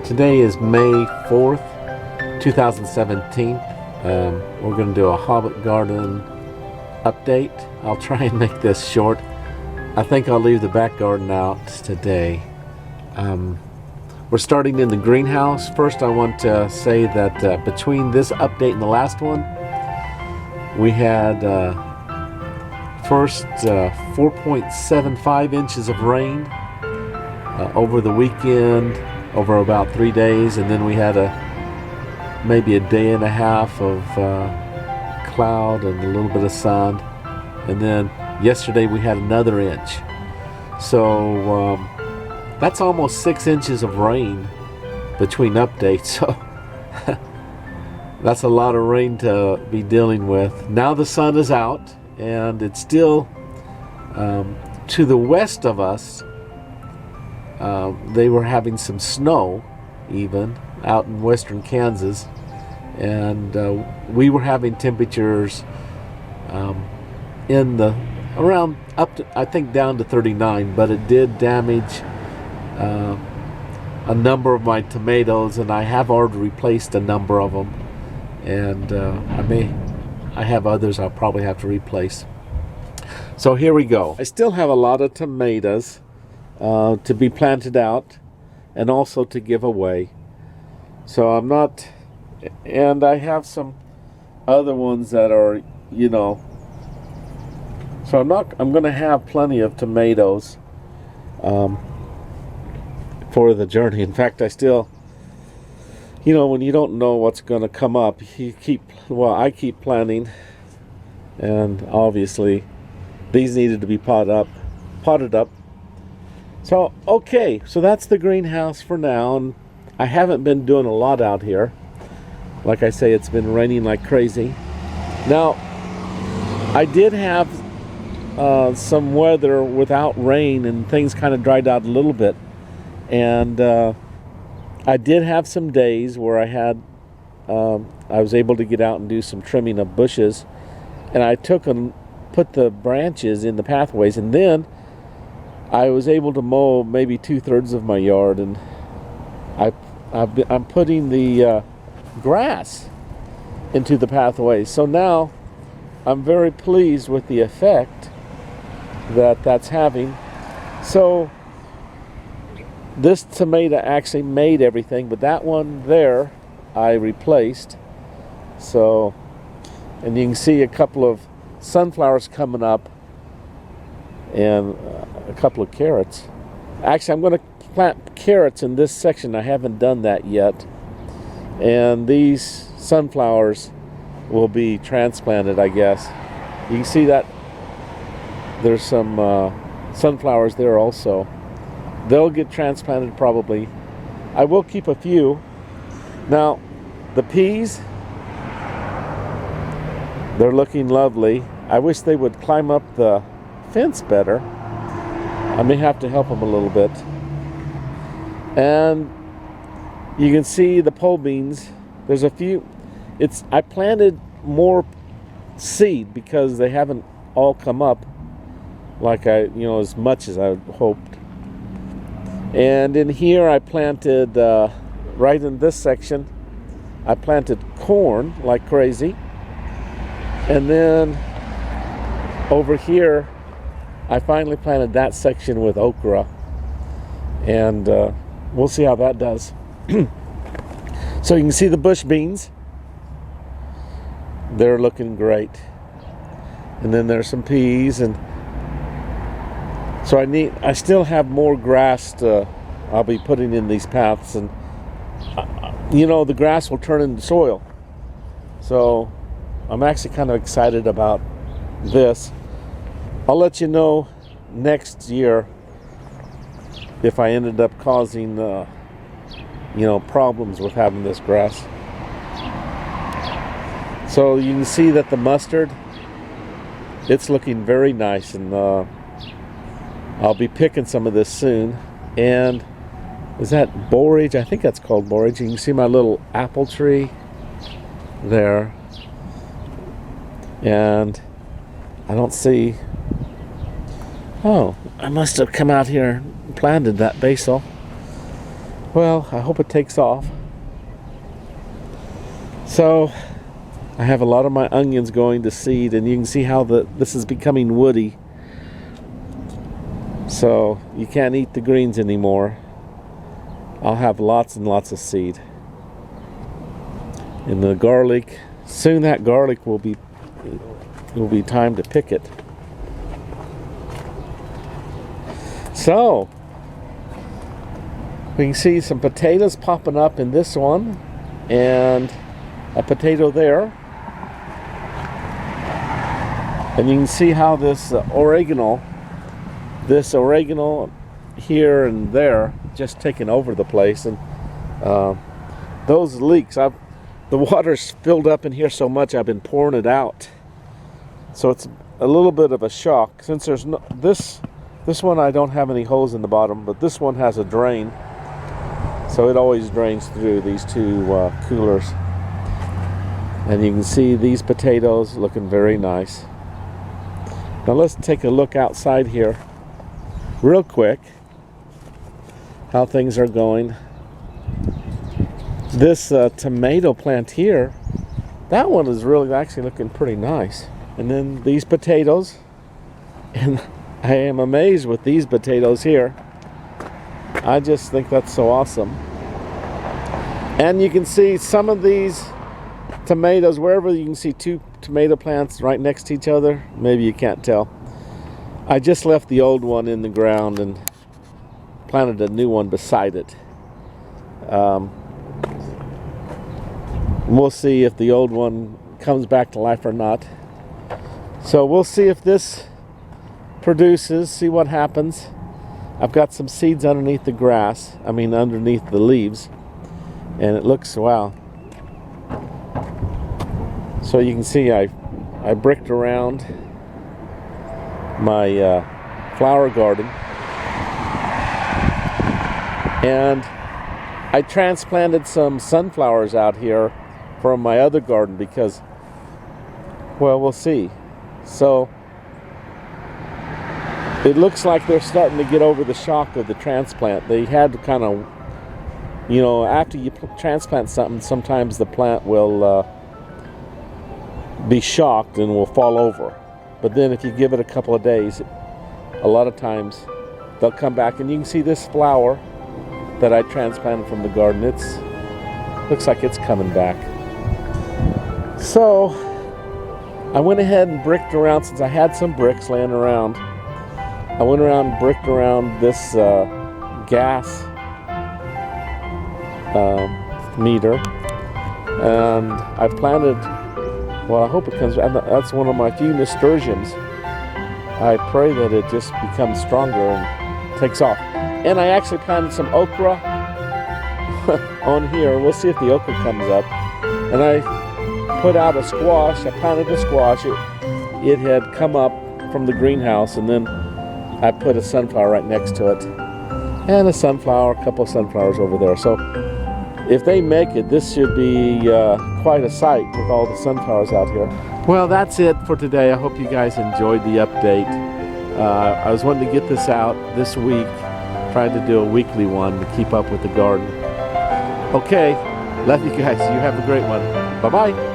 Today is May 4th, 2017. We're going to do a Hobbit Garden update. I'll try and make this short. I think I'll leave the back garden out today. We're starting in the greenhouse. First, I want to say that between this update and the last one, we had first 4.75 inches of rain over the weekend, over about 3 days, and then we had maybe a day and a half of cloud and a little bit of sun, and then yesterday we had another inch. So that's almost 6 inches of rain between updates. So that's a lot of rain to be dealing with. Now the sun is out, and it's still to the west of us. They were having some snow even out in western Kansas, and we were having temperatures in the around up to, I think, down to 39, but it did damage a number of my tomatoes, and I have already replaced a number of them, and I have others I'll probably have to replace. So here we go. I still have a lot of tomatoes to be planted out and also to give away. So I'm not, and I have some other ones that are, so I'm going to have plenty of tomatoes for the journey. In fact, I still, when you don't know what's going to come up, I keep planting, and obviously these needed to be potted up. So, okay, so that's the greenhouse for now, and I haven't been doing a lot out here. Like I say, it's been raining like crazy. Now, I did have some weather without rain, and things kind of dried out a little bit. And I did have some days where I was able to get out and do some trimming of bushes, and I took and put the branches in the pathways, and then I was able to mow maybe 2/3 of my yard, and I'm putting the grass into the pathways. So now I'm very pleased with the effect that's having. So this tomato actually made everything, but that one there I replaced. So, and you can see a couple of sunflowers coming up, and a couple of carrots. Actually, I'm going to plant carrots in this section. I haven't done that yet. And these sunflowers will be transplanted, I guess. You can see that there's some sunflowers there also. They'll get transplanted probably. I will keep a few. Now, the peas, they're looking lovely. I wish they would climb up the fence better. I may have to help them a little bit. And you can see the pole beans. There's a few. I planted more seed because they haven't all come up like as much as I hoped. And in here I planted, right in this section, I planted corn like crazy. And then over here, I finally planted that section with okra, and we'll see how that does. So you can see the bush beans. They're looking great. And then there's some peas, and so I still have more grass I'll be putting in these paths, and the grass will turn into soil. So I'm actually kind of excited about this. I'll let you know next year if I ended up causing, problems with having this grass. So you can see that the mustard, it's looking very nice, and I'll be picking some of this soon. And is that borage? I think that's called borage. You can see my little apple tree there. And I don't see... Oh, I must have come out here and planted that basil. Well, I hope it takes off. So I have a lot of my onions going to seed, and you can see how this is becoming woody. So you can't eat the greens anymore. I'll have lots and lots of seed. And the garlic, soon that garlic will be time to pick it. So we can see some potatoes popping up in this one, and a potato there. And you can see how this oregano here and there just taking over the place. And those leaks, the water's filled up in here so much I've been pouring it out. So it's a little bit of a shock. Since there's no, this one I don't have any holes in the bottom, but this one has a drain. So it always drains through these two coolers. And you can see these potatoes looking very nice. Now let's take a look outside here real quick, how things are going. This tomato plant here, that one is really actually looking pretty nice. And then these potatoes, and I am amazed with these potatoes here. I just think that's so awesome. And you can see some of these tomatoes, wherever you can see two tomato plants right next to each other, maybe you can't tell. I just left the old one in the ground and planted a new one beside it. We'll see if the old one comes back to life or not. So we'll see if this produces, see what happens. I've got some seeds underneath the grass, underneath the leaves, and it looks, wow. So you can see I bricked around my flower garden, and I transplanted some sunflowers out here from my other garden because, well, we'll see. So it looks like they're starting to get over the shock of the transplant. They had to kind of, after you transplant something, sometimes the plant will be shocked and will fall over. But then if you give it a couple of days, a lot of times they'll come back. And you can see this flower that I transplanted from the garden. Looks like it's coming back. So I went ahead and bricked around, since I had some bricks laying around. I went around and bricked around this gas meter, and I planted, well, I hope it comes, that's one of my few nasturtiums. I pray that it just becomes stronger and takes off. And I actually planted some okra on here. We'll see if the okra comes up. And I put out a squash. I planted a squash. It had come up from the greenhouse, and then I put a sunflower right next to it. And a sunflower, a couple of sunflowers over there. So if they make it, this should be quite a sight with all the sunflowers out here. Well, that's it for today. I hope you guys enjoyed the update. I was wanting to get this out this week, trying to do a weekly one to keep up with the garden. Okay, love you guys. You have a great one. Bye-bye.